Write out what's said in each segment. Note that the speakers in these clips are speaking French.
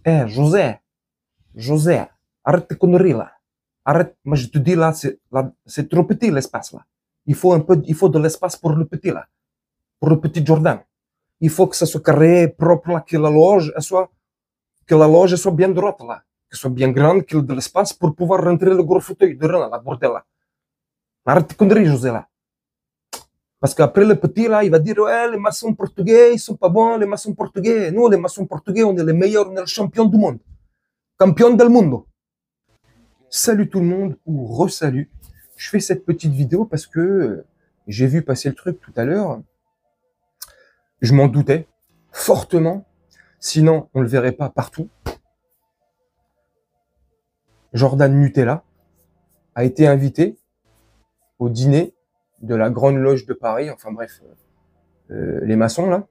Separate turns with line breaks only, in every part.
Eh, José, arrête tes conneries là. Arrête, moi je te dis là, c'est trop petit l'espace là. Il faut de l'espace pour le petit là, pour le petit Jordan. Il faut que ça soit carré, propre là, que la loge soit bien droite là, que soit bien grande, qu'il y ait de l'espace pour pouvoir rentrer le gros fauteuil de là, la bordel là. Arrête tes conneries, José là. Parce qu'après le petit là, il va dire ouais, les maçons portugais, ils sont pas bons, les maçons portugais. Nous, les maçons portugais, on est les meilleurs, on est le champion du monde. Campion del mundo. Salut tout le monde, ou re-salut. Je fais cette petite vidéo parce que j'ai vu passer le truc tout à l'heure. Je m'en doutais fortement. Sinon, on le verrait pas partout. Jordan Nutella a été invité au dîner de la Grande Loge de Paris. Enfin bref, les maçons là,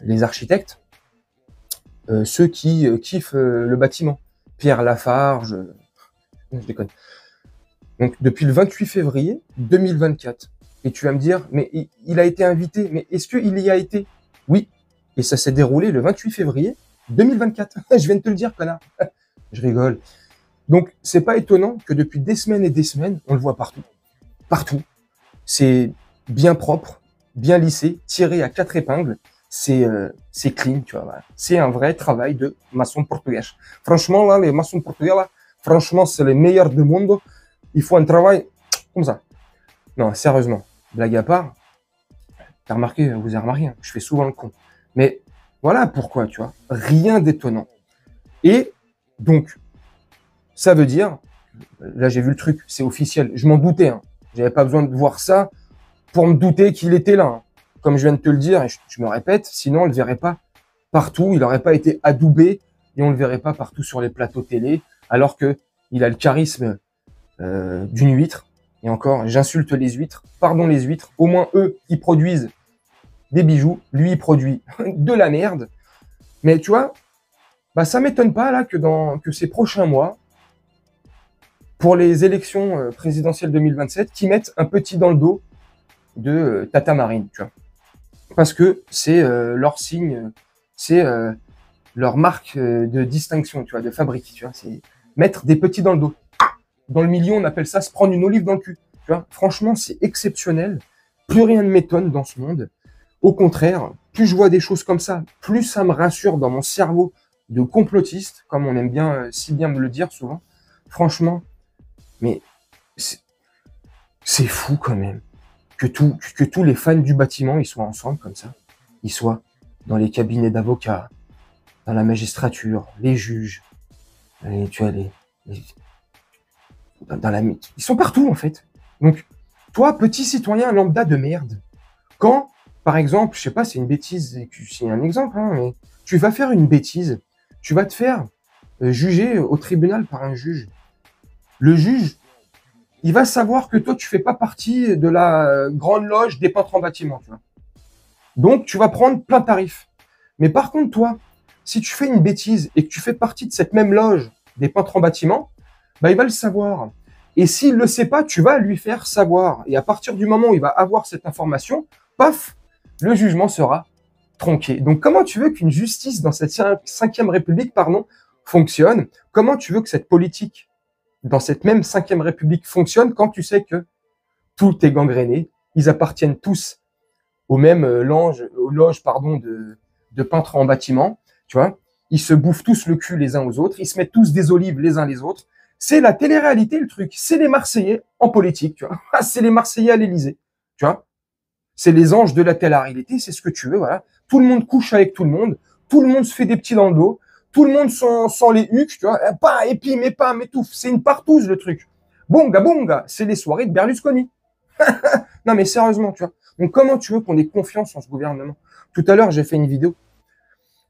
les architectes, ceux qui kiffent le bâtiment. Pierre Lafarge, je déconne. Donc depuis le 28 février 2024. Et tu vas me dire, mais il a été invité, mais est-ce qu'il y a été? Oui. Et ça s'est déroulé le 28 février 2024. Je viens de te le dire, connard. Je rigole. Donc c'est pas étonnant que depuis des semaines et des semaines, on le voit partout. Partout. C'est bien propre, bien lissé, tiré à 4 épingles. C'est clean, tu vois. Voilà. C'est un vrai travail de maçon portugais. Franchement, là, les maçons portugais, là, franchement, c'est les meilleurs du monde. Il faut un travail comme ça. Non, sérieusement, blague à part, t'as remarqué, vous avez remarqué, je fais souvent le con. Mais voilà pourquoi, tu vois, rien d'étonnant. Et donc, ça veut dire, là j'ai vu le truc, c'est officiel, je m'en doutais, hein. J'avais pas besoin de voir ça pour me douter qu'il était là. Hein. Comme je viens de te le dire, et je me répète, sinon on le verrait pas partout, il n'aurait pas été adoubé et on le verrait pas partout sur les plateaux télé, alors que il a le charisme d'une huître. Et encore, j'insulte les huîtres, pardon les huîtres, au moins eux, ils produisent des bijoux, lui, il produit de la merde. Mais tu vois, bah, ça m'étonne pas là que ces prochains mois, pour les élections présidentielles 2027, qu'ils mettent un petit dans le dos de Tata Marine, tu vois. Parce que c'est leur signe, c'est leur marque de distinction, tu vois, de fabrique, tu vois. C'est mettre des petits dans le dos. Dans le milieu, on appelle ça se prendre une olive dans le cul. Tu vois, franchement, c'est exceptionnel. Plus rien ne m'étonne dans ce monde. Au contraire, plus je vois des choses comme ça, plus ça me rassure dans mon cerveau de complotiste, comme on aime bien, si bien me le dire souvent. Franchement, mais c'est fou quand même que tous les fans du bâtiment, ils soient ensemble comme ça. Ils soient dans les cabinets d'avocats, dans la magistrature, les juges, tu vois, ils sont partout en fait. Donc, toi, petit citoyen lambda de merde, quand, par exemple, je sais pas, c'est une bêtise, c'est un exemple, hein, mais tu vas faire une bêtise, tu vas te faire juger au tribunal par un juge. Le juge, il va savoir que toi, tu fais pas partie de la grande loge des peintres en bâtiment, tu vois. Donc, tu vas prendre plein tarif. Mais par contre, toi, si tu fais une bêtise et que tu fais partie de cette même loge des peintres en bâtiment, bah, il va le savoir. Et s'il le sait pas, tu vas lui faire savoir. Et à partir du moment où il va avoir cette information, paf, le jugement sera tronqué. Donc, comment tu veux qu'une justice dans cette 5e République, fonctionne? Comment tu veux que cette politique dans cette même 5e République fonctionne quand tu sais que tout est gangréné, ils appartiennent tous au même loge de peintres en bâtiment, tu vois, ils se bouffent tous le cul les uns aux autres, ils se mettent tous des olives les uns les autres. C'est la télé-réalité, le truc. C'est les Marseillais en politique, tu vois. C'est les Marseillais à l'Élysée, tu vois. C'est les anges de la télé-réalité, c'est ce que tu veux, voilà. Tout le monde couche avec tout le monde se fait des petits dans le dos, tout le monde sent les hucs, tu vois. Pas, et puis, mais pas, mais tout. C'est une partouze, le truc. Bonga, bonga, c'est les soirées de Berlusconi. Non, mais sérieusement, tu vois. Donc, comment tu veux qu'on ait confiance en ce gouvernement? Tout à l'heure, j'ai fait une vidéo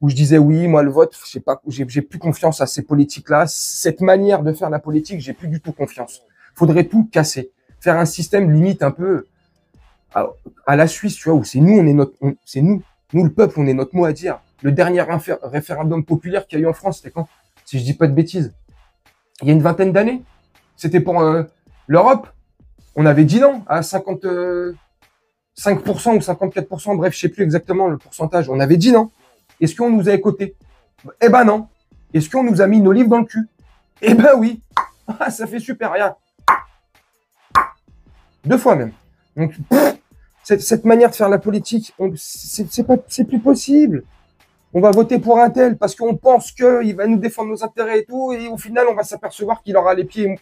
où je disais oui, moi le vote, je sais pas, j'ai plus confiance à ces politiques-là, cette manière de faire la politique, j'ai plus du tout confiance. Faudrait tout casser, faire un système limite un peu à la Suisse, tu vois, où c'est nous, c'est nous le peuple, on est notre mot à dire. Le dernier référendum populaire qu'il y a eu en France, c'était quand? Si je dis pas de bêtises, il y a une vingtaine d'années. C'était pour l'Europe. On avait dit non à 55% ou 54%, bref, je sais plus exactement le pourcentage. On avait dit non. Est-ce qu'on nous a écoutés? Eh ben non. Est-ce qu'on nous a mis nos livres dans le cul? Eh ben oui. Ah, ça fait super rien. 2 fois même. Donc, cette manière de faire la politique, c'est plus possible. On va voter pour un tel parce qu'on pense qu'il va nous défendre nos intérêts et tout, et au final, on va s'apercevoir qu'il aura les pieds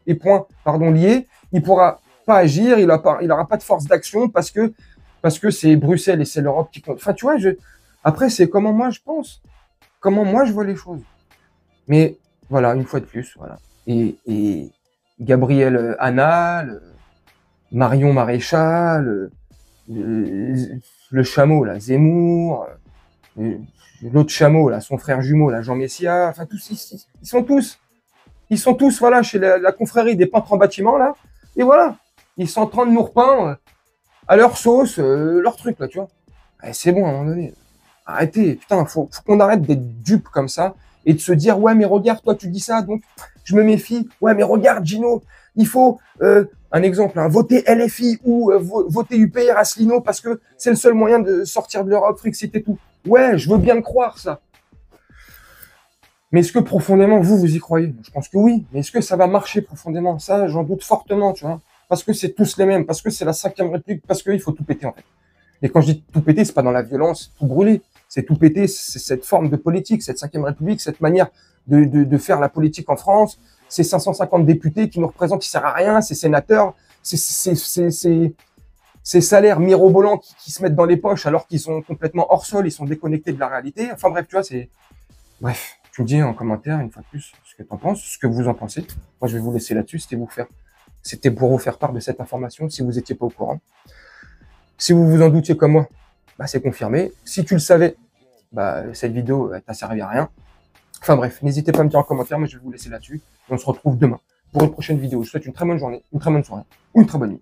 et poings liés. Il pourra pas agir, il aura pas de force d'action parce que c'est Bruxelles et c'est l'Europe qui compte. Enfin, tu vois, après, c'est comment moi je pense, comment moi je vois les choses. Mais voilà, une fois de plus, voilà. Et Gabriel Hanal, Marion Maréchal, le chameau, là, Zemmour, l'autre chameau, là, son frère jumeau, là, Jean Messia, enfin, tous, ils sont tous, voilà, chez la confrérie des peintres en bâtiment, là, et voilà, ils sont en train de nous repeindre à leur sauce, leur truc, là, tu vois. Et c'est bon, à un moment donné. Arrêtez, putain, faut qu'on arrête d'être dupes comme ça, et de se dire, ouais, mais regarde, toi, tu dis ça, donc, je me méfie, ouais, mais regarde, Gino, il faut, un exemple, hein, voter LFI ou voter UPR Asselineau parce que c'est le seul moyen de sortir de l'Europe, Frexit et tout. Ouais, je veux bien le croire, ça. Mais est-ce que profondément, vous y croyez? Je pense que oui. Mais est-ce que ça va marcher profondément? Ça, j'en doute fortement, tu vois. Parce que c'est tous les mêmes, parce que c'est la 5e République, parce qu'il faut tout péter, en fait. Et quand je dis tout péter, c'est pas dans la violence, tout brûler. C'est tout péter, c'est cette forme de politique, cette 5e République, cette manière de faire la politique en France, ces 550 députés qui nous représentent, qui servent à rien, ces sénateurs, ces salaires mirobolants qui se mettent dans les poches alors qu'ils sont complètement hors sol, ils sont déconnectés de la réalité. Enfin bref, tu vois, c'est... Bref, tu me dis en commentaire, une fois de plus, ce que tu en penses, ce que vous en pensez. Moi, je vais vous laisser là-dessus, c'était pour vous faire part de cette information, si vous n'étiez pas au courant. Si vous vous en doutiez comme moi, bah, c'est confirmé. Si tu le savais, bah, cette vidéo t'a servi à rien. Enfin bref, n'hésitez pas à me dire en commentaire, moi je vais vous laisser là-dessus. On se retrouve demain pour une prochaine vidéo. Je vous souhaite une très bonne journée, une très bonne soirée ou une très bonne nuit.